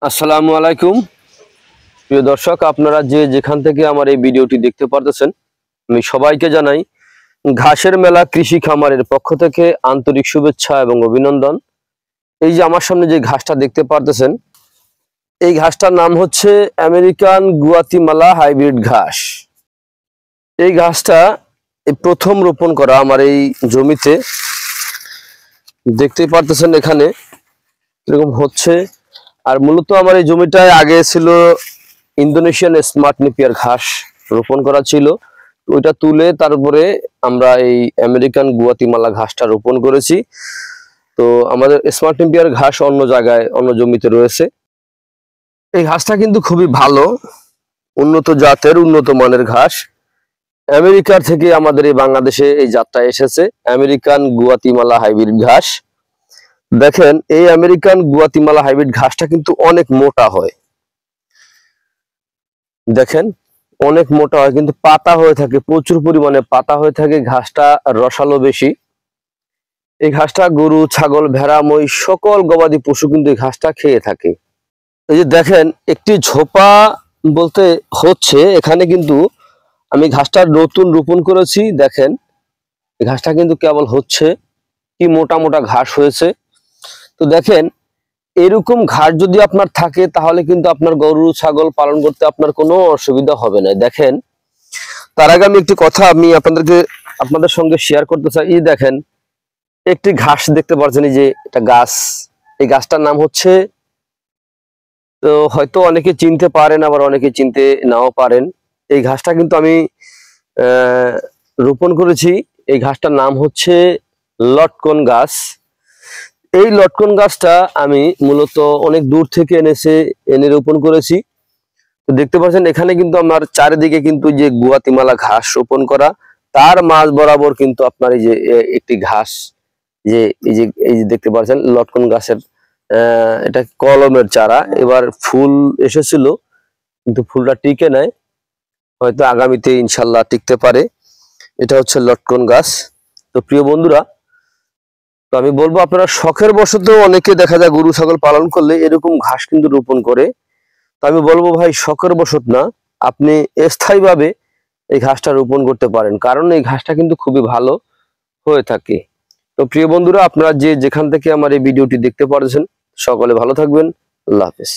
আসসালামু আলাইকুম প্রিয় দর্শক, আপনারা যে যেখান থেকে আমার এই ভিডিওটি দেখতে পারতেছেন, আমি সবাইকে জানাই ঘাসের মেলা কৃষি খামারের পক্ষ থেকে আন্তরিক শুভেচ্ছা এবং অভিনন্দন। এই যে আমার সামনে যে ঘাসটা দেখতে পারতেছেন, এই ঘাসটার নাম হচ্ছে আমেরিকান গুয়াতিমালা হাইব্রিড ঘাস। এই ঘাসটা প্রথম রোপণ করা আমার এই জমিতে। দেখতেই পারতেছেন এখানে এরকম হচ্ছে। আর মূলত আমার এই জমিটায় আগে ছিল ইন্দোনেশিয়ান স্মার্ট নেপিয়ার ঘাস রোপণ করা ছিল, ওইটা তুলে তারপরে আমরা এই আমেরিকান গুয়াতিমালা ঘাসটা রোপণ করেছি। তো আমাদের স্মার্ট নেপিয়ার ঘাস অন্য জায়গায় অন্য জমিতে রয়েছে। এই ঘাসটা কিন্তু খুবই ভালো, উন্নত জাতের উন্নত মানের ঘাস। আমেরিকার থেকে আমাদের এই বাংলাদেশে এই জাতটা এসেছে, আমেরিকান গুয়াতিমালা হাইব্রিড ঘাস। দেখেন এই আমেরিকান গুয়াতিমালা হাইব্রিড ঘাসটা কিন্তু অনেক মোটা হয়, দেখেন অনেক মোটা হয়, কিন্তু পাতা হয়ে থাকে, প্রচুর পরিমাণে পাতা হয়ে থাকে। ঘাসটা রসালো বেশি। এই ঘাসটা গরু, ছাগল, ভেড়া, মহিষ সকল গবাদি পশু কিন্তু এই ঘাসটা খেয়ে থাকে। এই যে দেখেন একটি ঝোপা বলতে হচ্ছে, এখানে কিন্তু আমি ঘাসটা নতুন রোপণ করেছি। দেখেন এই ঘাসটা কিন্তু কেবল হচ্ছে, কি মোটা মোটা ঘাস হয়েছে। তো দেখেন এরকম ঘাস যদি আপনার থাকে তাহলে কিন্তু আপনার গরু ছাগল পালন করতে আপনার কোনো অসুবিধা হবে না। দেখেন তার আগে আমি একটি কথা আমি আপনাদের সঙ্গে শেয়ার করতে চাই। এই দেখেন একটি ঘাস দেখতে পাচ্ছেন, এই যে এটা গাছ, এই গাছটার নাম হচ্ছে, তো হয়তো অনেকে চিনতে পারেন আবার অনেকে চিনতে নাও পারেন। এই ঘাসটা কিন্তু আমি রোপণ করেছি। এই ঘাসটার নাম হচ্ছে লটকন গাছ। এই লটকন গাছটা আমি মূলত অনেক দূর থেকে এনে রোপণ করেছি। তো দেখতে পাচ্ছেন এখানে কিন্তু আমার চারিদিকে কিন্তু যে গুয়াতিমালা ঘাস রোপণ করা, তার মাঝ বরাবর কিন্তু আপনার এই যে একটি ঘাস, এই যে দেখতে পাচ্ছেন লটকন গাছের এটা কলমের চারা। এবার ফুল এসেছিল কিন্তু ফুলটা টিকে নাই, হয়তো আগামীতে ইনশাল্লাহ টিকতে পারে। এটা হচ্ছে লটকন গাছ। তো প্রিয় বন্ধুরা, তো আমি বলবো আপনারা শখের বশত অনেকে দেখা যায় গরু ছাগল পালন করলে এরকম ঘাস কিন্তু রোপণ করে। তো আমি বলবো ভাই শখের বশত না, আপনি স্থায়ীভাবে এই ঘাসটা রোপণ করতে পারেন, কারণ এই ঘাসটা কিন্তু খুবই ভালো হয়ে থাকে। তো প্রিয় বন্ধুরা, আপনারা যে যেখান থেকে আমার এই ভিডিওটি দেখতে পারছেন, সকলে ভালো থাকবেন। আল্লাহ হাফেজ।